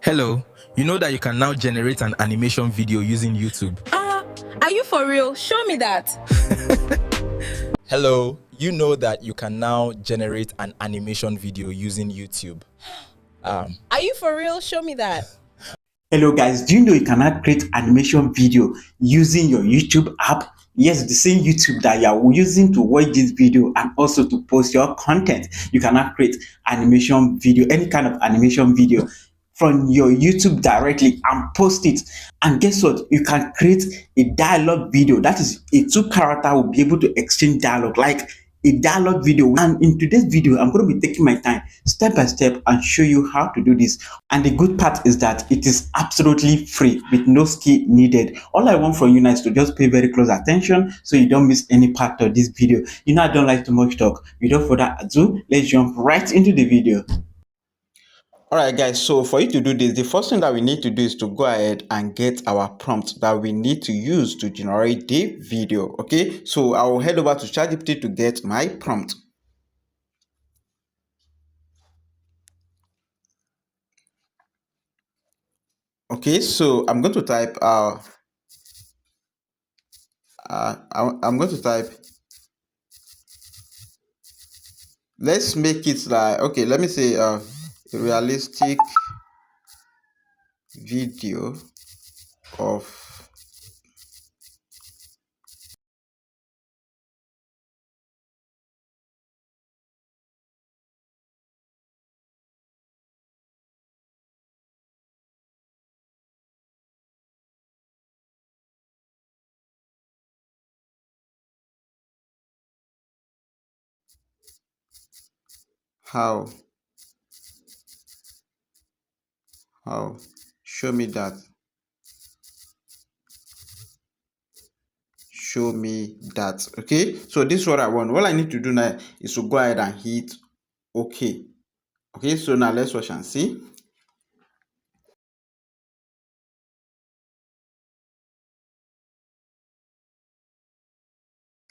Hello, you know that you can now generate an animation video using YouTube? Are you for real? Show me that. Hello, you know that you can now generate an animation video using YouTube? Are you for real? Show me that. Hello guys, do you know you cannot create animation video using your YouTube app? Yes, the same YouTube that you are using to watch this video and also to post your content. You cannot create animation video, any kind of animation video from your YouTube directly and post it. And guess what? You can create a dialogue video. That is, a two character will be able to exchange dialogue like a dialogue video. And in today's video, I'm going to be taking my time step by step and show you how to do this. And the good part is that it is absolutely free with no skill needed. All I want from you now is to just pay very close attention so you don't miss any part of this video. You know I don't like too much talk. Without further ado, let's jump right into the video. Alright guys, so for you to do this, the first thing that we need to do is to go ahead and get our prompt that we need to use to generate the video. Okay, so I will head over to ChatGPT to get my prompt. Okay, so I'm going to type I'm going to type, let's make it like, okay, let me say a realistic video of how show me that, show me that. Okay, so this is what I want. All I need to do now is to go ahead and hit okay. Okay, so now let's watch and see.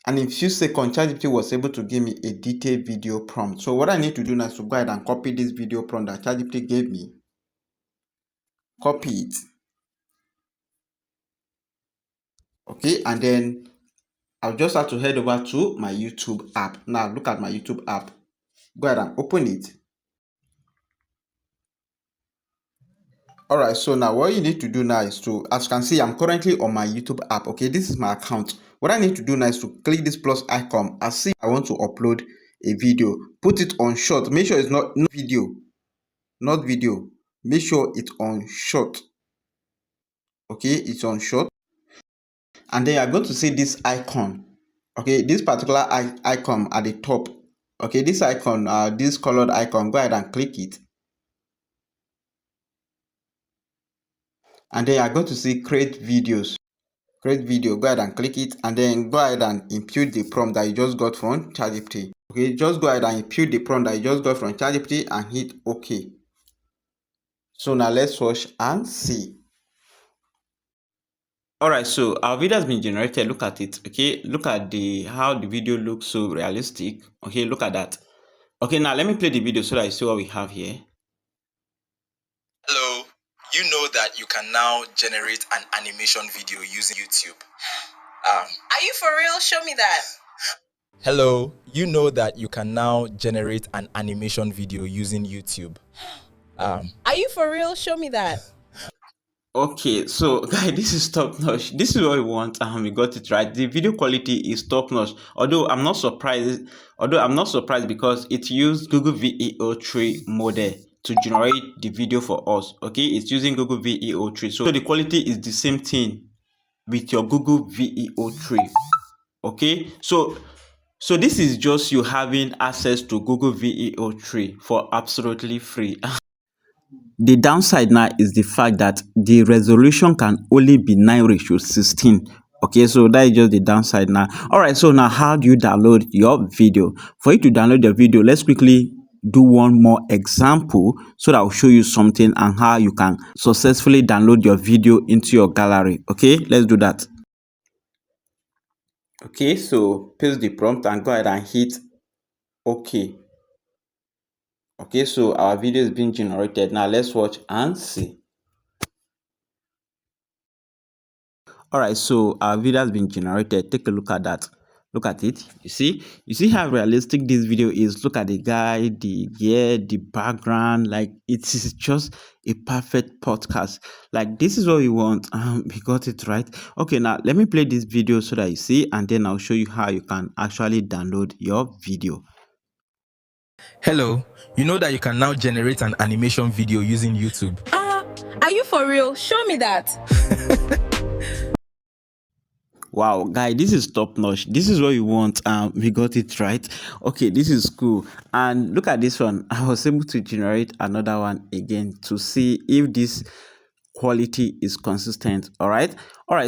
And in few seconds, ChatGPT was able to give me a detailed video prompt. So what I need to do now is to go ahead and copy this video prompt that ChatGPT gave me. Copy it. Okay, and then I'll just have to head over to my YouTube app. Now look at my YouTube app. Go ahead and open it. Alright, so now what you need to do now is to, as you can see, I'm currently on my YouTube app. Okay, this is my account. What I need to do now is to click this plus icon. I see I want to upload a video. Put it on short. Make sure it's not video. Not video. Make sure it's on short. Okay, it's on short. And then you're going to see this icon. Okay, this particular icon at the top. Okay, this icon, this colored icon, go ahead and click it. And then you're going to see create videos. Create video, go ahead and click it, and then go ahead and input the prompt that you just got from ChatGPT. Okay, just go ahead and input the prompt that you just got from ChatGPT and hit OK. So now let's watch and see. Alright, so our video has been generated. Look at it. Okay, look at how the video looks so realistic. Okay, look at that. Okay, now let me play the video so that you see what we have here. Hello, you know that you can now generate an animation video using YouTube? Are you for real? Show me that. Hello, you know that you can now generate an animation video using YouTube? Are you for real? Show me that. Okay, so guys, this is top notch. This is what we want, and we got it right. The video quality is top notch. Although I'm not surprised because it used Google VEO3 model to generate the video for us. Okay, it's using Google VEO3, so the quality is the same thing with your Google VEO3. Okay, so this is just you having access to Google VEO3 for absolutely free. The downside now is the fact that the resolution can only be 9:16. Okay, so that is just the downside now. All right, so now how do you download your video? For you to download the video, let's quickly do one more example so that I'll show you something and how you can successfully download your video into your gallery. Okay, let's do that. Okay, so paste the prompt and go ahead and hit OK. Okay, so our video is being generated. Now let's watch and see. All right, so our video has been generated. Take a look at that. Look at it. You see how realistic this video is. Look at the guy, the gear, the background. Like, it is just a perfect podcast. Like, this is what we want. We got it right. Okay, now let me play this video so that you see, and then I'll show you how you can actually download your video. Hello, you know that you can now generate an animation video using YouTube. Are you for real? Show me that. Wow, guy, this is top notch. This is what you want. We got it right. Okay, this is cool. And look at this one. I was able to generate another one again to see if this quality is consistent. All right.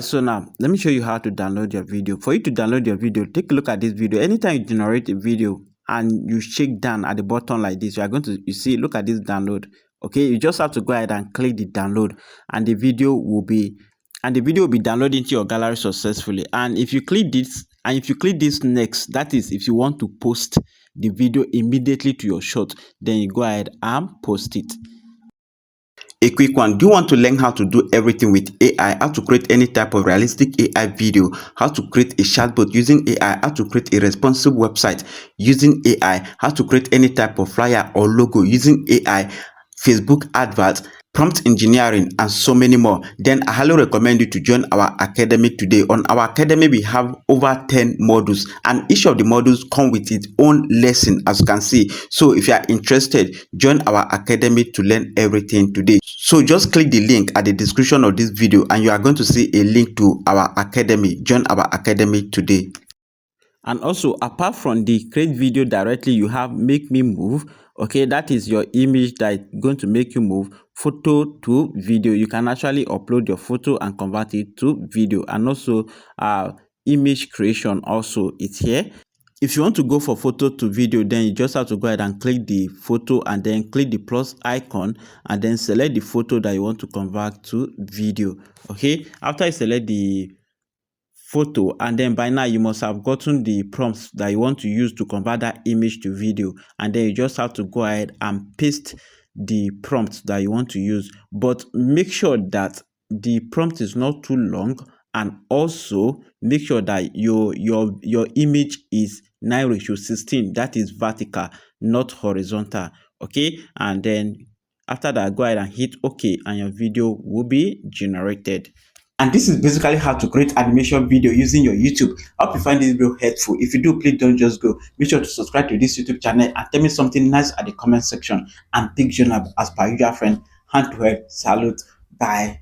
So now let me show you how to download your video. For you to download your video, take a look at this video. Anytime you generate a video and you shake down at the button like this, you are going to, you see, look at this download. Okay, you just have to go ahead and click the download, and the video will be downloaded into your gallery successfully. And if you click this next, that is if you want to post the video immediately to your shot, then you go ahead and post it. A quick one. Do you want to learn how to do everything with AI? How to create any type of realistic AI video? How to create a chatbot using AI? How to create a responsive website using AI? How to create any type of flyer or logo using AI? Facebook adverts, prompt engineering, and so many more, then I highly recommend you to join our academy today. On our academy, we have over 10 modules, and each of the modules come with its own lesson, as you can see. So if you are interested, join our academy to learn everything today. So just click the link at the description of this video, and you are going to see a link to our academy. Join our academy today. And also, apart from the create video directly, you have make me move. Okay, that is your image that is going to make you move photo to video. You can actually upload your photo and convert it to video. And also image creation also, it's here. If you want to go for photo to video, then you just have to go ahead and click the photo and then click the plus icon and then select the photo that you want to convert to video. Okay, after you select the photo, and then by now you must have gotten the prompts that you want to use to convert that image to video, and then you just have to go ahead and paste the prompt that you want to use. But make sure that the prompt is not too long, and also make sure that your image is 9:16, that is vertical, not horizontal. Okay, and then after that, go ahead and hit OK, and your video will be generated. And this is basically how to create animation video using your YouTube. I hope you find this video helpful. If you do, please don't just go. Make sure to subscribe to this YouTube channel and tell me something nice at the comment section. And pick JohnAb as per usual friend. Hand to head. Salute. Bye.